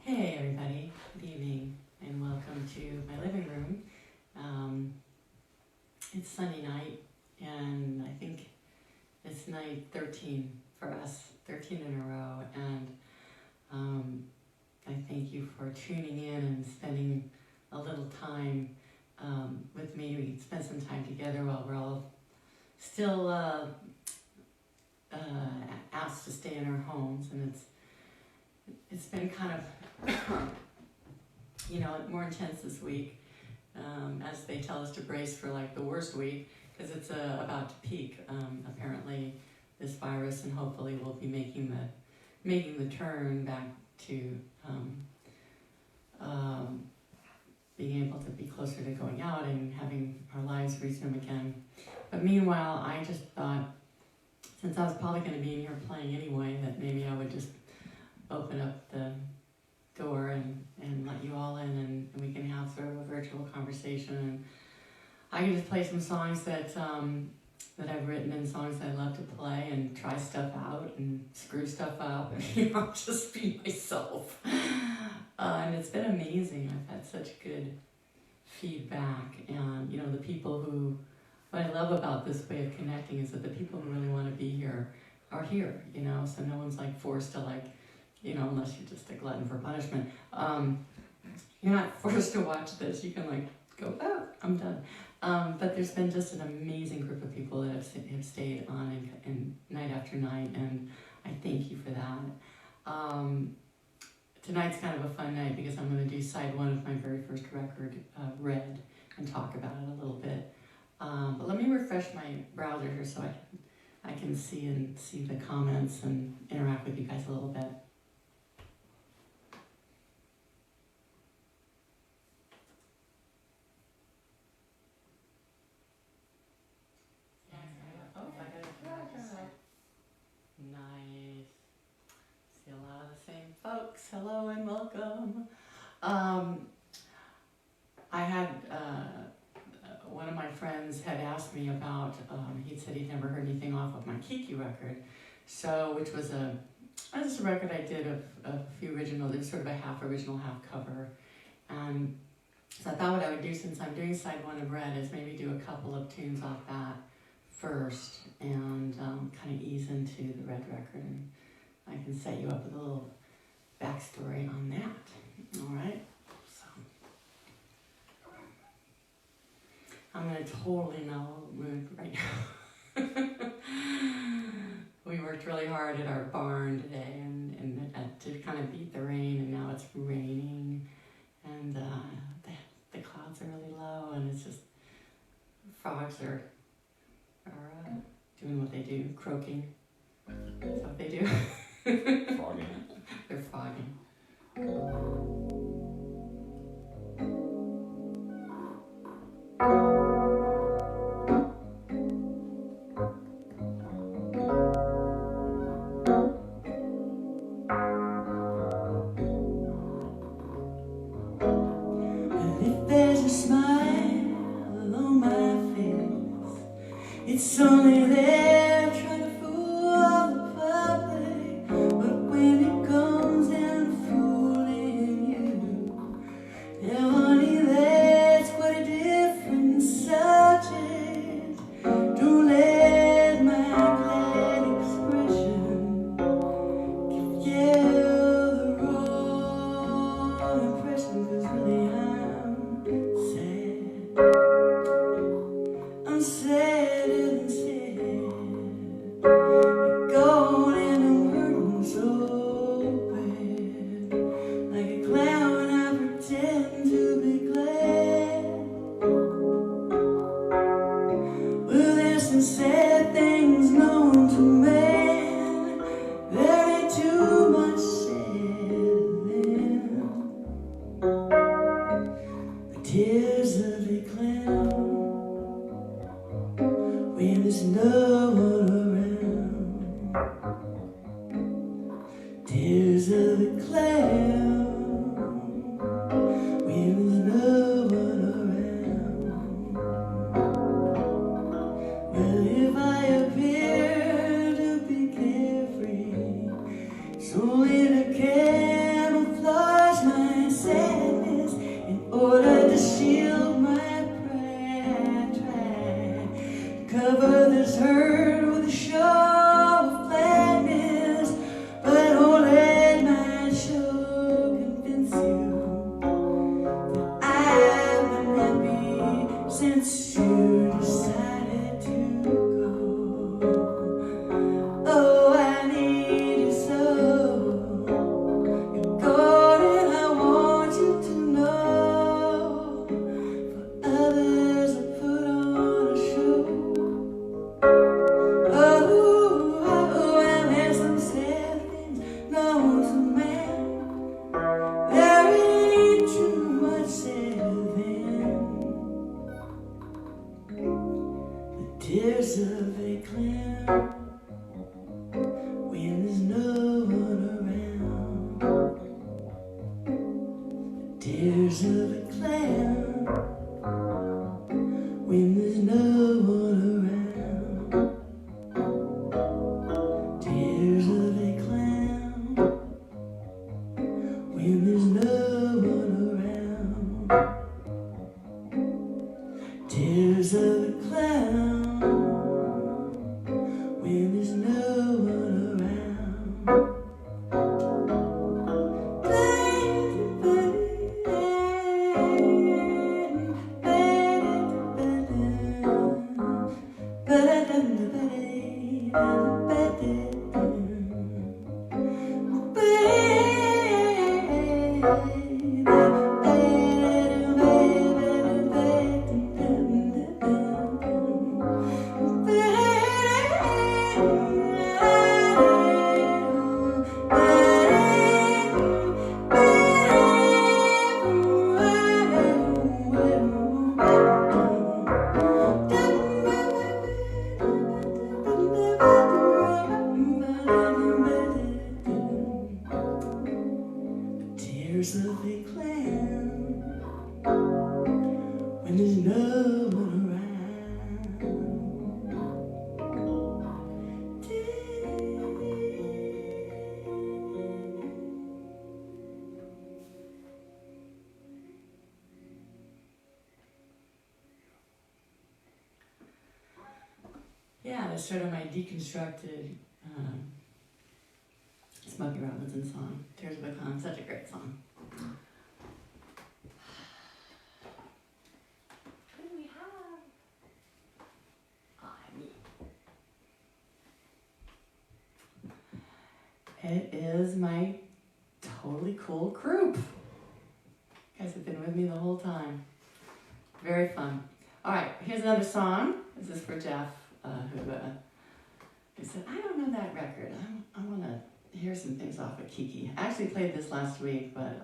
Hey everybody, good evening and welcome to my living room. It's Sunday night and I think it's night 13 for us, 13 in a row, and I thank you for tuning in and spending a little time with me. We spent some time together while we're all still asked to stay in our homes, and it's been kind of more intense this week, as they tell us to brace for like the worst week, because it's about to peak, apparently, this virus, and hopefully we'll be making the turn back to being able to be closer to going out and having our lives resume again. But meanwhile, I just thought, since I was probably going to be in here playing anyway, that maybe I would just open up the door and let you all in, and we can have sort of a virtual conversation, and I can just play some songs that I've written, and songs that I love to play, and try stuff out and screw stuff up, and just be myself. And it's been amazing. I've had such good feedback, and the people what I love about this way of connecting is that the people who really want to be here are here, so no one's like forced to unless you're just a glutton for punishment. You're not forced to watch this. You can go, oh, I'm done. But there's been just an amazing group of people that have stayed on and night after night, and I thank you for that. Tonight's kind of a fun night because I'm going to do side one of my very first record, Red, and talk about it a little bit. But let me refresh my browser here so I can see the comments and interact with you guys a little bit. Nice. See a lot of the same folks. Hello and welcome. I had one of my friends had asked me about. He said he'd never heard anything off of my Kiki record, which was just a record I did of a few original. There's sort of a half original, half cover, and so I thought what I would do, since I'm doing side one of Red, is maybe do a couple of tunes off that first, and kind of ease into the Red record, and I can set you up with a little backstory on that. All right, so I'm in a totally mellow mood right now. We worked really hard at our barn today, and to kind of beat the rain, and now it's raining, and the clouds are really low, and it's just frogs are doing what they do, croaking. That's what they do. Frogging. They're frogging. And if there's a smile on my face, it's only there trying to fool the public. But when it comes down to fooling you, yeah, honey, that's quite a different subject. Don't let my glad expression give you the wrong impression, 'cause really I'm sad and sad. You're gone and I'm hurting so bad. Like a clown, I pretend to be glad. Well, there's some sad things known to man. There ain't too much sad. The tears of a clown when there's no one around. Tears of a clown when there's no one around. Well, if I appear to be carefree, it's only to camouflage heard with a show of gladness, but only my show convince you that I've been happy since you decided to go. Oh, I need you so. You're golden, I want you to know. For others I put on a show. Oh, I'm handsome, sad things known to man. There ain't too much said than the tears of a clown when there's no one around. The tears of a clown when there's no one around. Tears of a clown when there's no one around. Tears of a clown when there's no one around. Tears of a clown when there's no one around. Yeah, that's sort of my deconstructed Smokey Robinson song. Tears of a Clown, such a great song. What do we have? It is my totally cool group. You guys have been with me the whole time. Very fun. All right, here's another song. This is for Jeff, who said, I don't know that record. I want to hear some things off of Kiki. I actually played this last week, but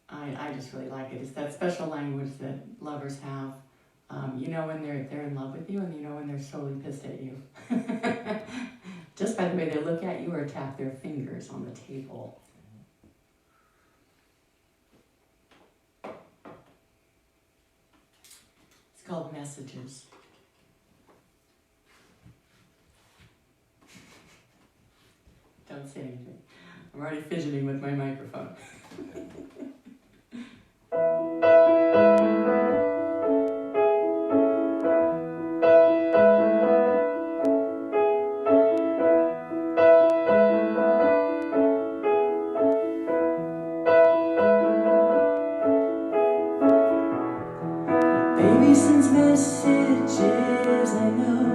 I just really like it. It's that special language that lovers have. You know when they're in love with you, and you know when they're totally pissed at you. Just by the way they look at you or tap their fingers on the table. It's called Messages. Don't say anything. I'm already fidgeting with my microphone. Baby sends messages, I know.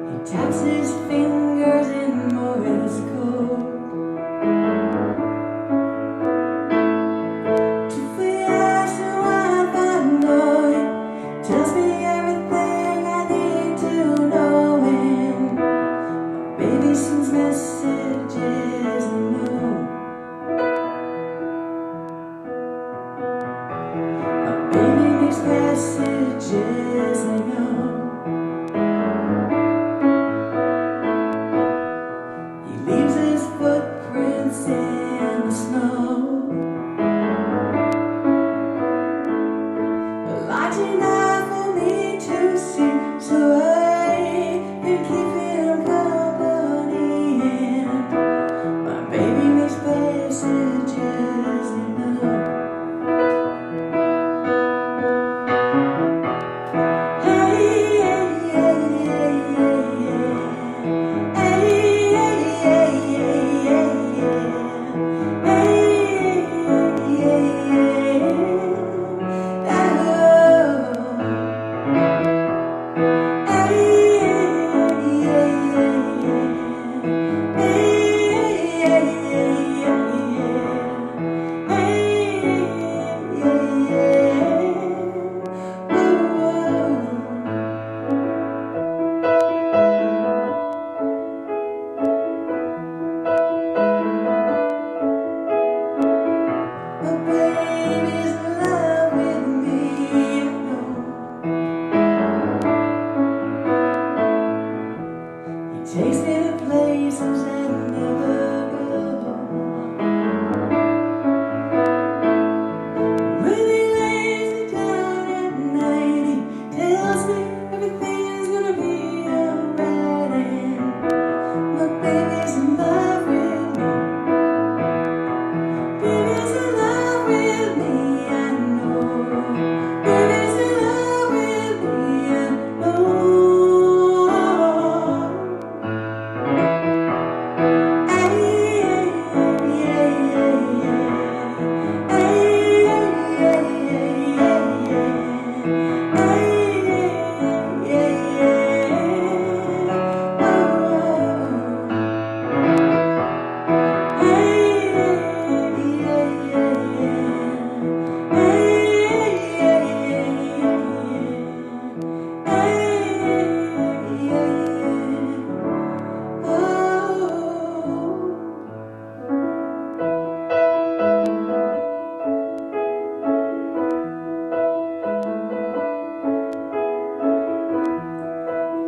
He taps his fingers in Morse code. Tu fais sur un panneau, tells me everything I need to know. And baby sends messages, I know. Baby makes passages, I know. He leaves takes me to places I'd never go. When he lays me down at night, he tells me everything's gonna be alright. And my baby's in love with me. Baby's in love with me, I know. Baby's in love with me, I know.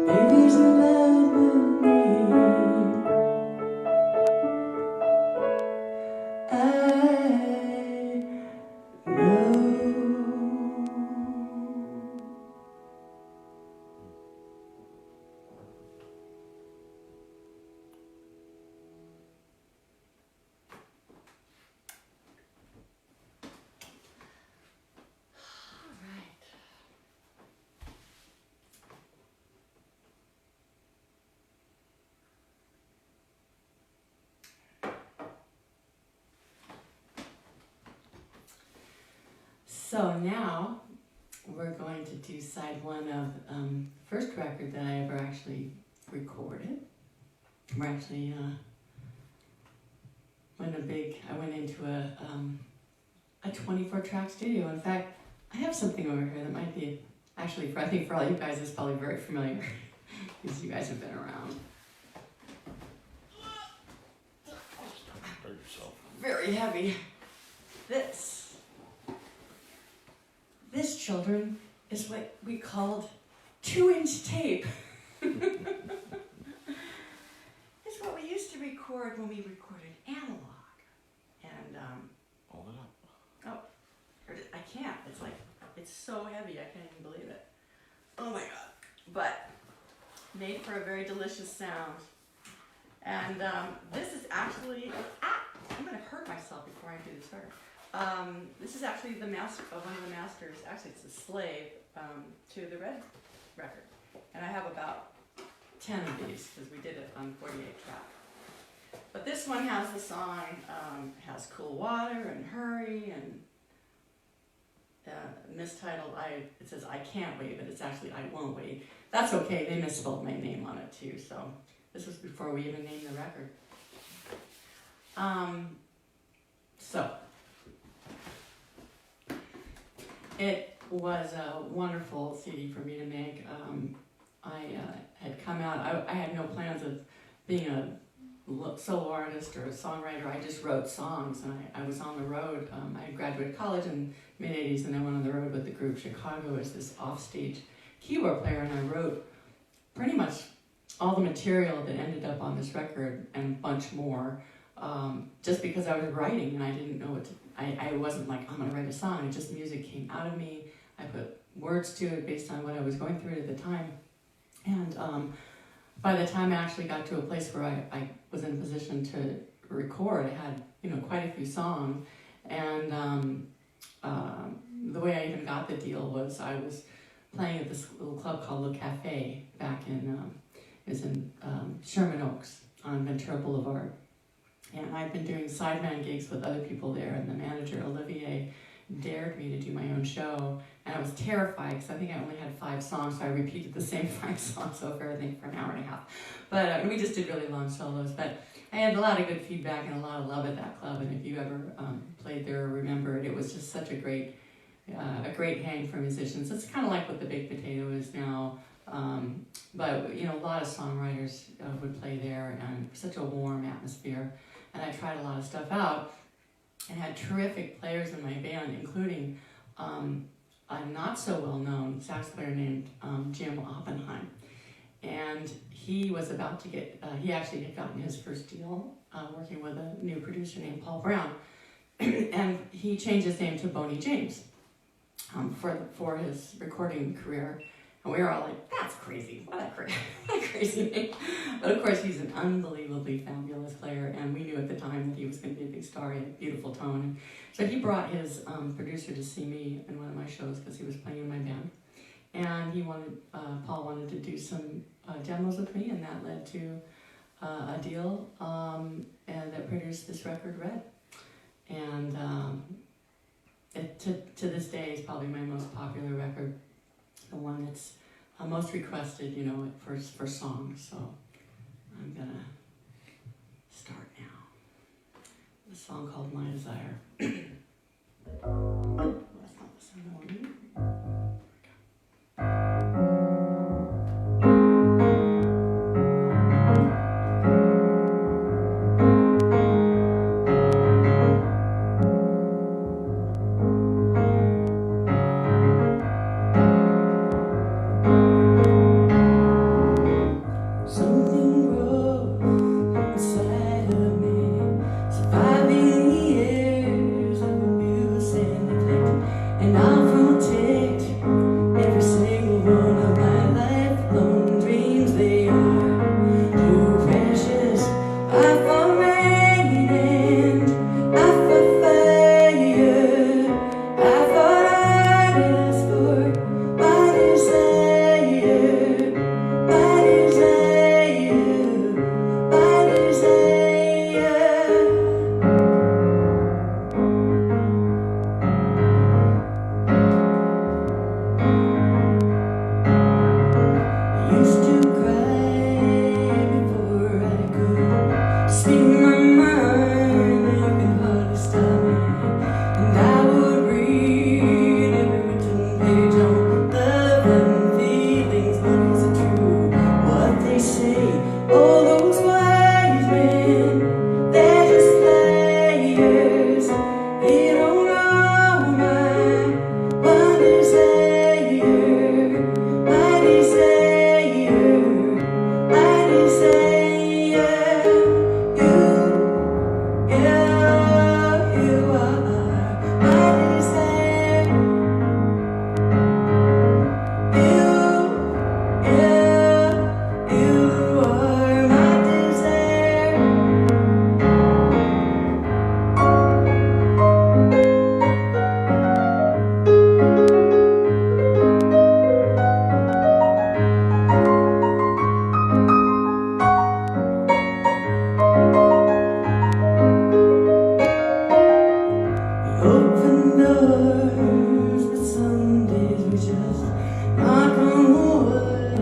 Baby's in love with me. I know. So now we're going to do side one of the first record that I ever actually recorded. We're actually I went into a 24-track studio. In fact, I have something over here that might be actually I think for all you guys it's probably very familiar because you guys have been around. Very heavy. This, children, is what we called 2-inch tape. It's what we used to record when we recorded analog. And, hold it up. I can't. It's so heavy, I can't even believe it. Oh my God. But, made for a very delicious sound. And this is actually, I'm going to hurt myself before I do this record. This is actually one of the masters, actually it's a slave to the Red record. And I have about 10 of these because we did it on 48 track. But this one has the song, has Cool Water and Hurry and mistitled, it says I Can't Wait, but it's actually I Won't Wait. That's okay, they misspelled my name on it too, so this was before we even named the record. So, it was a wonderful CD for me to make. I had come out, I had no plans of being a solo artist or a songwriter. I just wrote songs, and I was on the road. I had graduated college in the mid-'80s, and I went on the road with the group Chicago as this offstage keyboard player, and I wrote pretty much all the material that ended up on this record and a bunch more, just because I was writing and I didn't know what to, I wasn't like, I'm gonna write a song. It just music came out of me. I put words to it based on what I was going through at the time. And by the time I actually got to a place where I was in a position to record, I had quite a few songs. And the way I even got the deal was I was playing at this little club called Le Cafe back in Sherman Oaks on Ventura Boulevard. And I've been doing sideman gigs with other people there, and the manager, Olivier, dared me to do my own show. And I was terrified because I think I only had 5 songs, so I repeated the same 5 songs over, I think, for an hour and a half. But we just did really long solos. But I had a lot of good feedback and a lot of love at that club. And if you ever played there or remember it, it was just such a great hang for musicians. It's kind of like what the Baked Potato is now. But a lot of songwriters would play there, and such a warm atmosphere. And I tried a lot of stuff out and had terrific players in my band, including a not so well known sax player named Jim Oppenheim. And he was about to get, he actually had gotten his first deal working with a new producer named Paul Brown. And he changed his name to Boney James for his recording career. And we were all like, that's crazy. What a crazy name. But of course, he's an unbelievably fabulous player. And we knew at the time that he was going to be a big star. He had a beautiful tone. So he brought his producer to see me in one of my shows because he was playing in my band. And Paul wanted to do some demos with me, and that led to a deal, and that produced this record, Red. And to this day is probably my most popular record, the one that's most requested, you know, for songs. So I'm gonna start now. A song called My Desire. Oh, that's not the song I wanted. Something broke inside of me, surviving the years of abuse and neglect, and I'll protect every single one of my lifelong dreams. They are too precious. I for rain and I for fire, I for artists, for my desire, my desire, my desire. I used to cry before I could speak my mind, and you can hardly stop me. And I would read every written page on love and feelings, but is it true what they say? All those wise men, they're just players. They don't know my desire, my desire, my desire. You are my desire. You are my desire. We open doors, but some days we just knock on wood.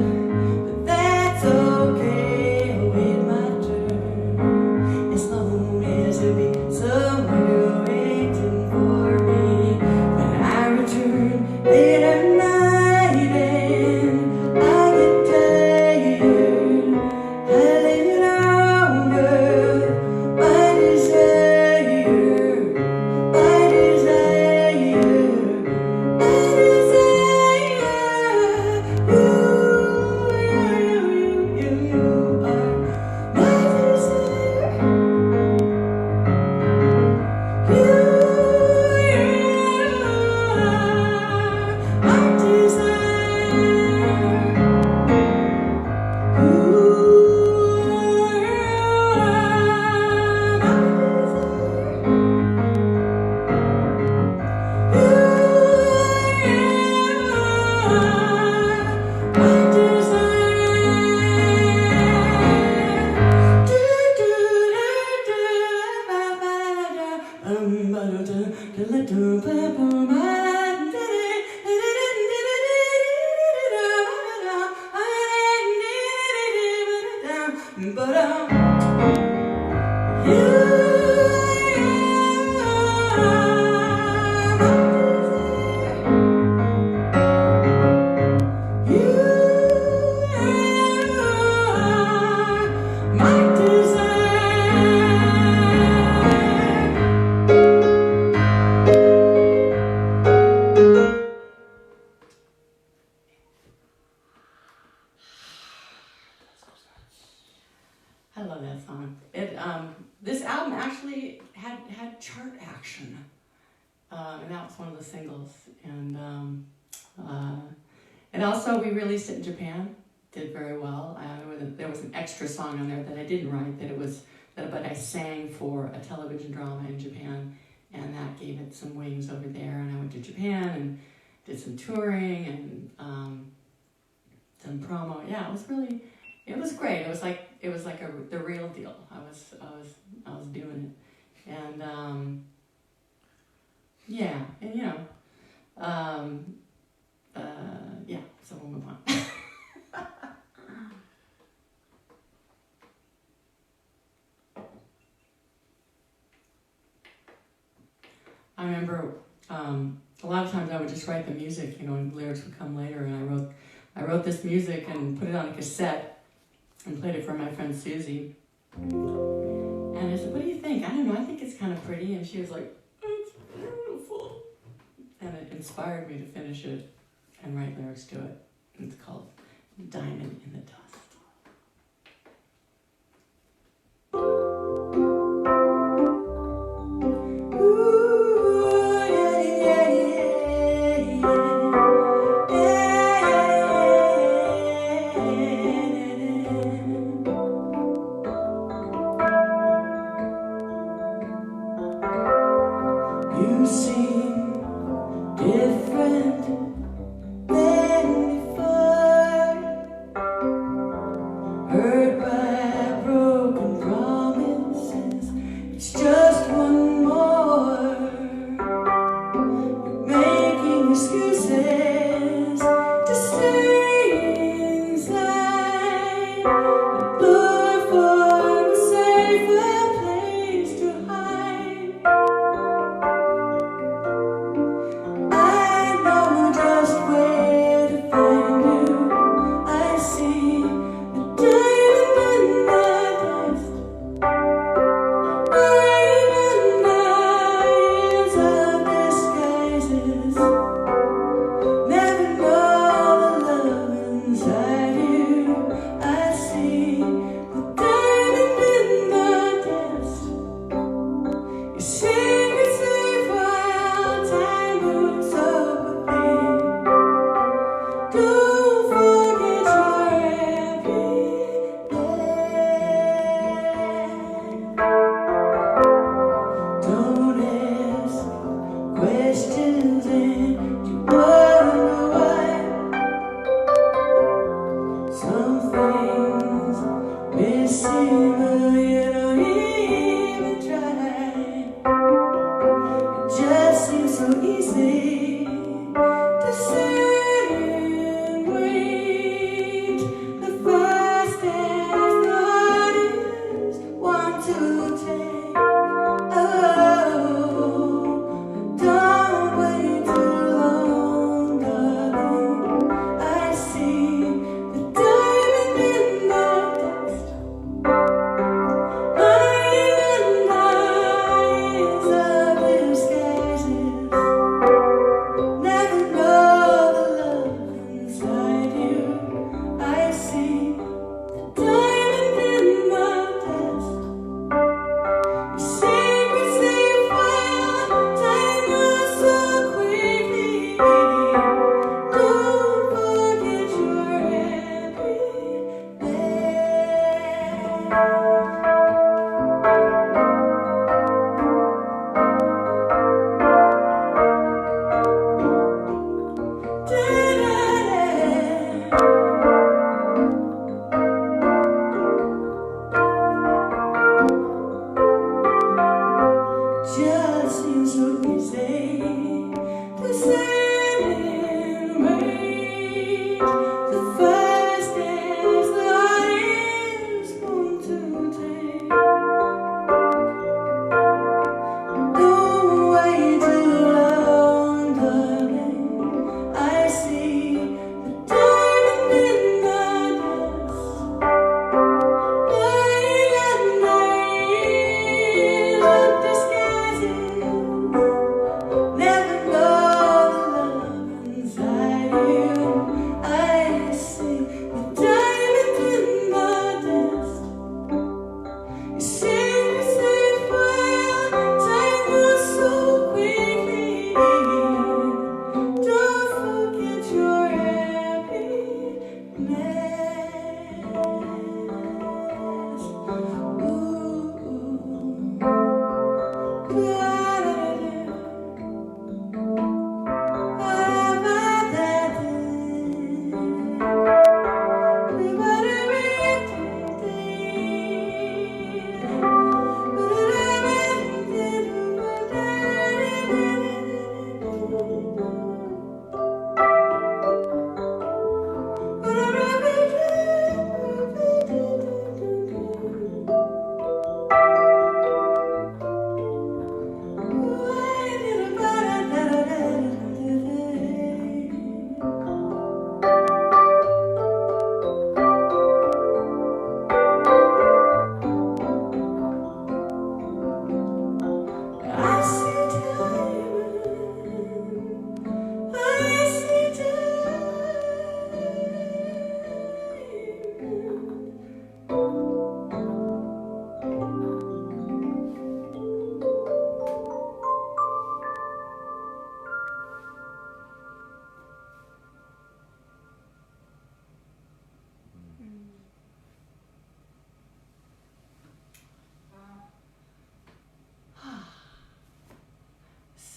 But that's okay, I'll wait my turn, as long as you'll be somewhere waiting for me. When I return late at night and I get tired, I lay down, girl, my desire, my desire, my desire. You are my desire. I love that song. This album actually had chart action, and that was one of the singles. And also we released it in Japan. Did very well. There was an extra song on there that I didn't write. But I sang for a television drama in Japan, and that gave it some wings over there. And I went to Japan and did some touring and some promo. Yeah, it was great. It was like the real deal. I was doing it, and yeah, and yeah. So we'll move on. I remember a lot of times I would just write the music, and lyrics would come later. And I wrote this music and put it on a cassette and played it for my friend Susie. And I said, "What do you think?" "I don't know. I think it's kind of pretty." And she was like, "It's beautiful." And it inspired me to finish it and write lyrics to it. It's called "Diamond in the Dust." You seem different than before, hurt by broken promises. It's just one more. You're making excuses to stay inside and look for a safer place to hide. I know just where to find you. I see the diamond in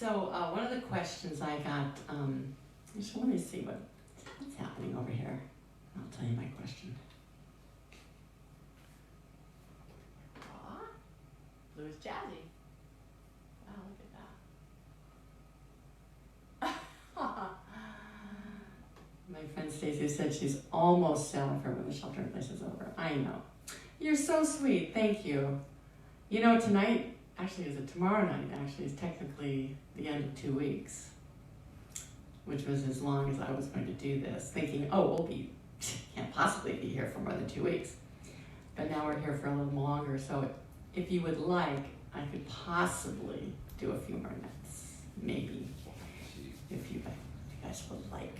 So one of the questions I got, just let me see what's happening over here. I'll tell you my question. Aw, blue is jazzy. Wow, look at that. My friend Stacy said she's almost sad for when the shelter in place is over. I know. You're so sweet. Thank you. You know, tonight, actually, is it tomorrow night? Actually, is technically the end of 2 weeks, which was as long as I was going to do this, thinking, oh, can't possibly be here for more than 2 weeks. But now we're here for a little longer, so if you would like, I could possibly do a few more nights, maybe, if you guys would like.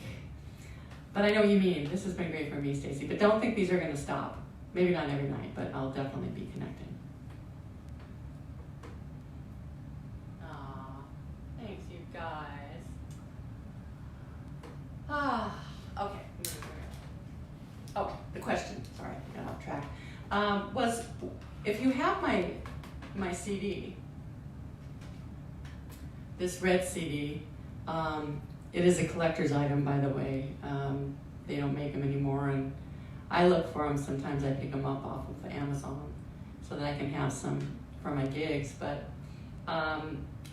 But I know what you mean. This has been great for me, Stacy, but don't think these are going to stop. Maybe not every night, but I'll definitely be connecting. Aw, thanks, you guys. Okay. Oh, the question, sorry, I got off track, was if you have my CD, this red CD, it is a collector's item, by the way. They don't make them anymore, and I look for them. Sometimes I pick them up off of Amazon so that I can have some for my gigs. But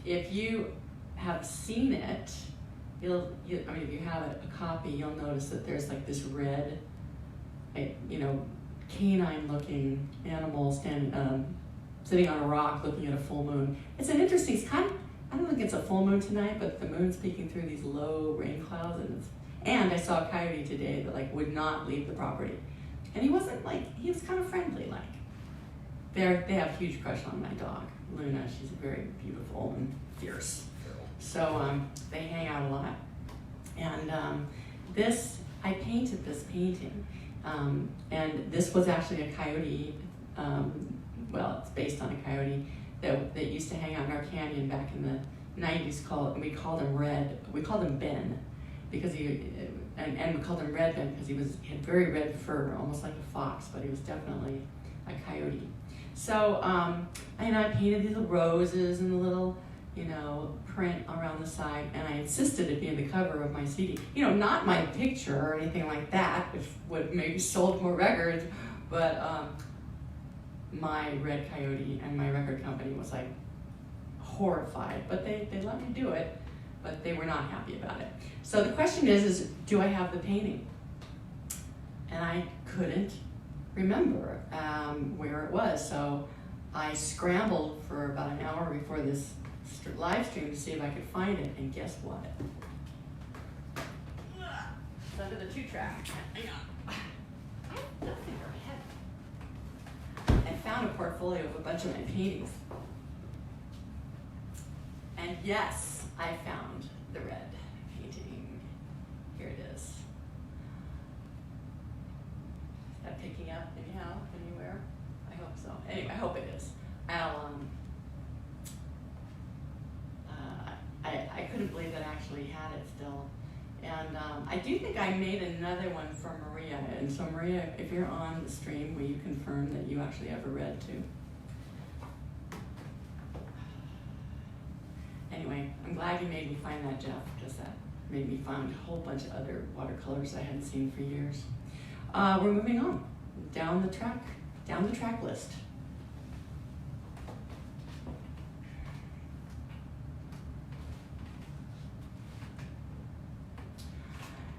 if you have seen it, if you have a copy, you'll notice that there's like this red, canine-looking animal sitting on a rock looking at a full moon. It's an interesting, I don't think it's a full moon tonight, but the moon's peeking through these low rain clouds, and I saw a coyote today that would not leave the property. And he was kind of friendly, They have a huge crush on my dog, Luna. She's very beautiful and fierce. So they hang out a lot. And I painted this painting. And this was actually a coyote, it's based on a coyote that used to hang out in our canyon back in the 90s. We called him Red. We called him Ben because and we called him Red Ben because he had very red fur, almost like a fox, but he was definitely a coyote. So I painted these little roses and the little print around the side, and I insisted it be the cover of my CD. Not my picture or anything like that, which would maybe sold more records, but my Red Coyote and my record company was horrified, but they let me do it, but they were not happy about it. So the question is do I have the painting? And I couldn't remember where it was, so I scrambled for about an hour before this live stream to see if I could find it, and guess what? It's under the 2-track. Hang on. I have nothing for my head. I found a portfolio of a bunch of my paintings. And yes, I found the red painting. Here it is. Is that picking up anyhow, anywhere? I hope so. Anyway, I hope it is. I couldn't believe that I actually had it still. And I do think I made another one for Maria. And so Maria, if you're on the stream, will you confirm that you actually have a red too? Anyway, I'm glad you made me find that, Jeff, because that made me find a whole bunch of other watercolors I hadn't seen for years. We're moving on down the track list.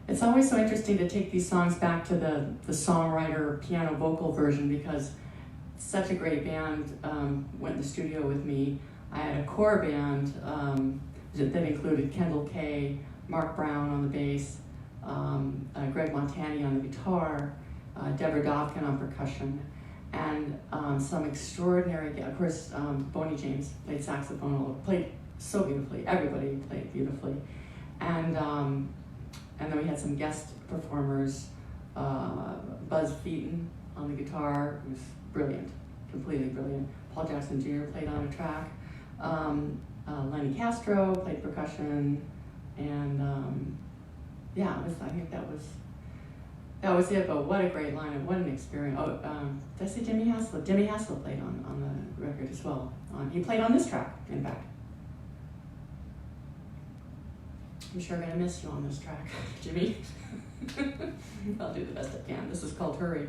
It's always so interesting to take these songs back to the songwriter piano vocal version, because such a great band went in the studio with me. I had a core band that included Kendall Kay, Mark Brown on the bass, Greg Montani on the guitar, Deborah Dovkin on percussion, and some extraordinary, of course, Boney James played saxophone, played so beautifully. Everybody played beautifully. And then we had some guest performers, Buzz Featon on the guitar, who was brilliant, completely brilliant. Paul Jackson Jr. played on a track. Lenny Castro played percussion, and I think that was it. But what a great lineup! What an experience! Oh, did I say Jimmy Haslett? Jimmy Haslett played on the record as well. He played on this track, in fact. I'm sure gonna miss you on this track, Jimmy. I'll do the best I can. This is called Hurry.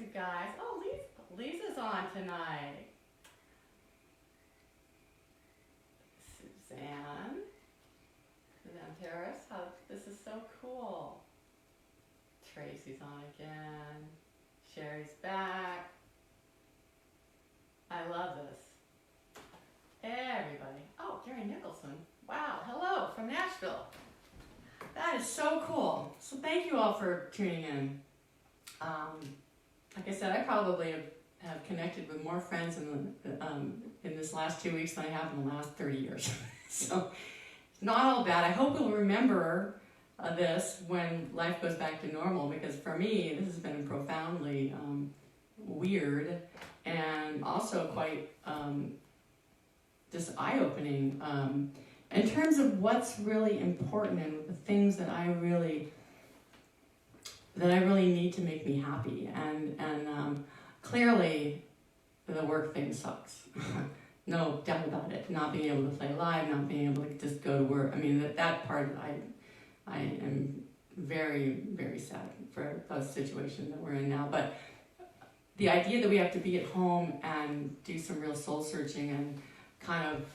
you guys. Oh, Lisa's on tonight. Suzanne Paris. This is so cool. Tracy's on again. Sherry's back. I love this. Everybody. Oh, Gary Nicholson. Wow. Hello from Nashville. That is so cool. So thank you all for tuning in. Like I said, I probably have connected with more friends in this last 2 weeks than I have in the last 30 years. So it's not all bad. I hope you'll remember this when life goes back to normal, because for me, this has been profoundly weird and also quite just eye-opening in terms of what's really important and the things that I really need to make me happy. And clearly, the work thing sucks. No doubt about it. Not being able to play live, not being able to just go to work. I mean, that part, I am very, very sad for the situation that we're in now. But the idea that we have to be at home and do some real soul searching and kind of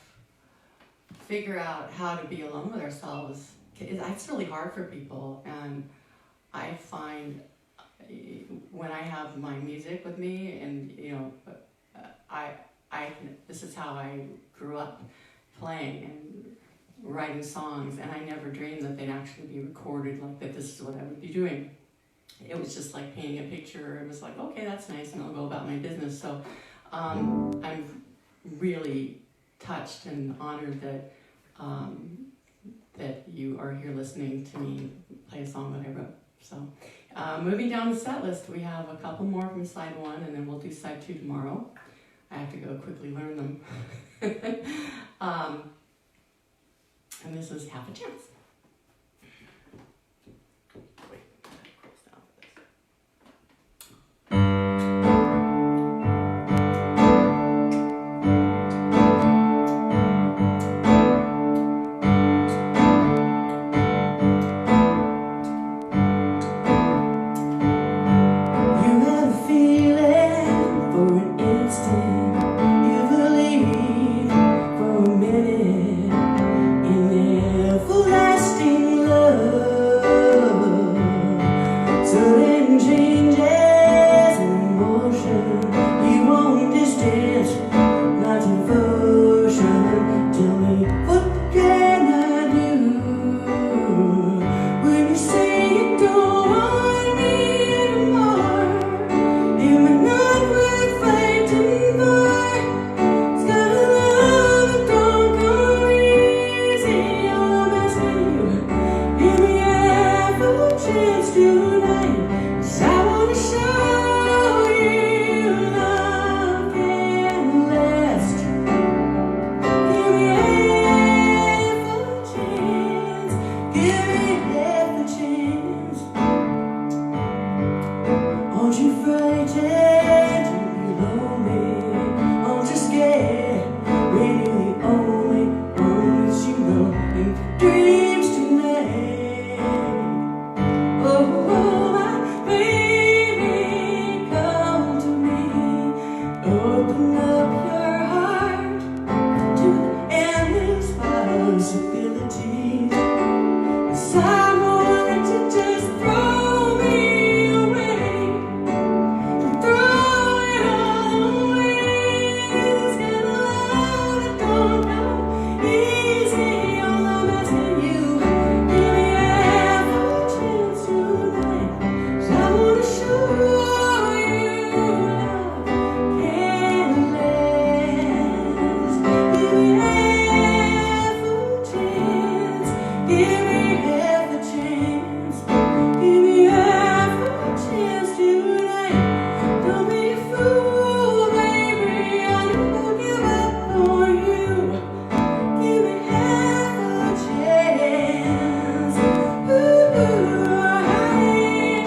figure out how to be alone with ourselves, it's really hard for people. And I find when I have my music with me, and this is how I grew up playing and writing songs, and I never dreamed that they'd actually be recorded like that. This is what I would be doing. It was just like painting a picture. It was like, okay, that's nice, and I'll go about my business. So I'm really touched and honored that you are here listening to me play a song that I wrote. So moving down the set list, we have a couple more from side 1, and then we'll do side 2 tomorrow. I have to go quickly learn them. And this is Half a Chance. Wait, I have to close down for this. You had a feeling for an instant, you believed for a minute in everlasting love. Sudden changes in motion, you want distance, not devotion. Tell me, what can I do when you say you don't want me anymore? Am I not worth fighting for? It's got a love that don't go easy. All I'm asking you, give me half a chance tonight. 'Cause I wanna show you love can last. Give me half a chance. Give me half a chance. Aren't you frightened to be lonely? Aren't you scared when you're the only one that you know in dreams tonight? Oh, my baby, come to me. Open up your heart to the endless possibilities. 'Cause I want to just throw me away, throw it all away. It's got a love that don't come easy. All I'm asking you, give me half a chance tonight. 'Cause I wanna show you love can last. Give me half a chance. Give me half a chance. Give me half a chance tonight. Don't be a fool, baby. I never give up on you. Give me half a chance. Ooh, honey.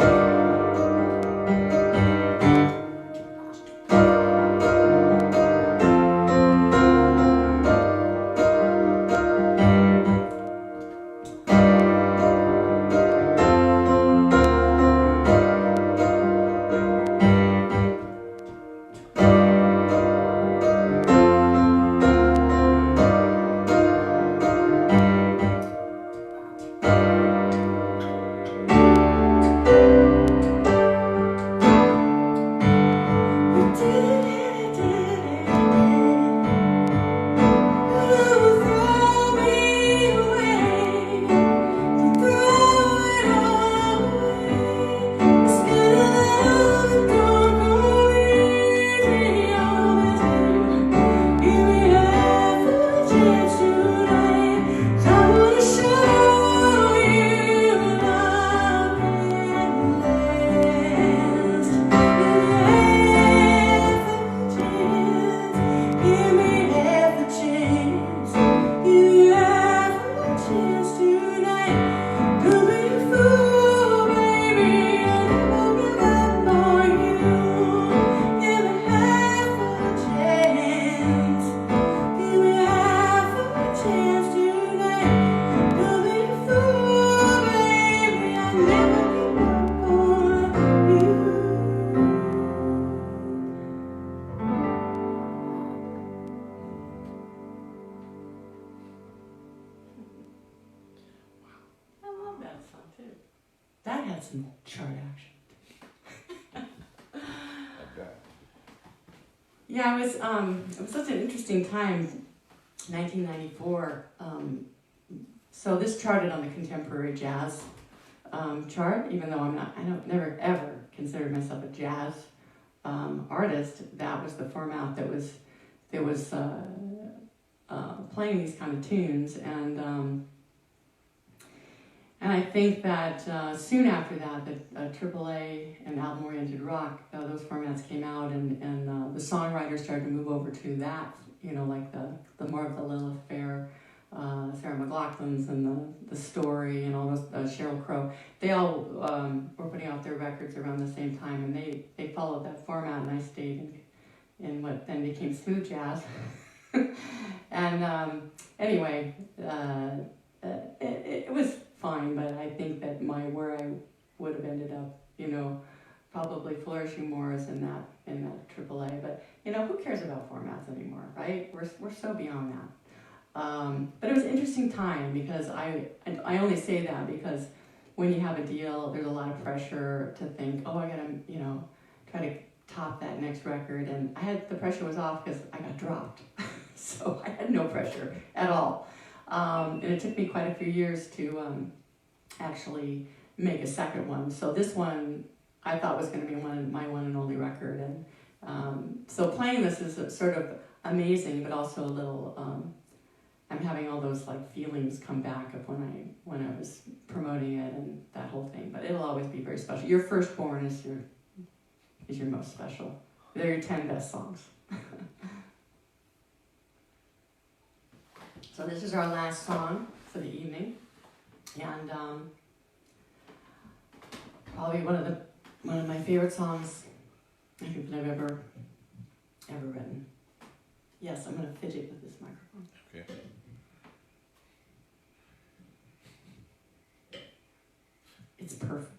that had some chart action. Okay. Yeah, it was such an interesting time, 1994. So this charted on the contemporary jazz chart, even though I don't never ever considered myself a jazz artist. That was the format that was playing these kind of tunes, and I think that soon after that, the AAA and album-oriented rock, those formats came out, and the songwriters started to move over to that, like the more of the Lilith Fair, Sarah McLachlan's and the Story and all those, Sheryl Crow. They all were putting out their records around the same time, and they followed that format, and I stayed in what then became smooth jazz. And anyway, it was fine, but I think that where I would have ended up, probably flourishing more is in that AAA. But who cares about formats anymore, right? We're so beyond that. But it was an interesting time because I only say that because when you have a deal, there's a lot of pressure to think, oh, I gotta try to top that next record, and the pressure was off because I got dropped, so I had no pressure at all. And it took me quite a few years to actually make a second one. So this one I thought was going to be my one and only record, and so playing this is sort of amazing, but also a little. I'm having all those feelings come back of when I was promoting it and that whole thing. But it'll always be very special. Your Firstborn is your most special. They're your 10 best songs. So this is our last song for the evening, and probably one of my favorite songs I think that I've ever written. Yes, I'm going to fidget with this microphone. Okay. It's perfect.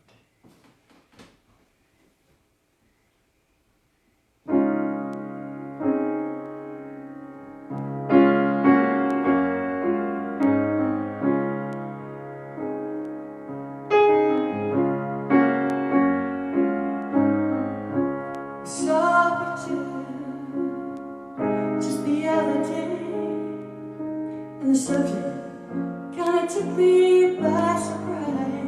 And the subject kinda took me by surprise.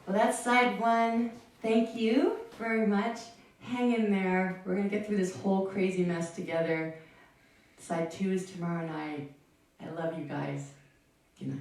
Well, that's side one. Thank you very much. Hang in there. We're going to get through this whole crazy mess together. Side two is tomorrow night. I love you guys. Good night.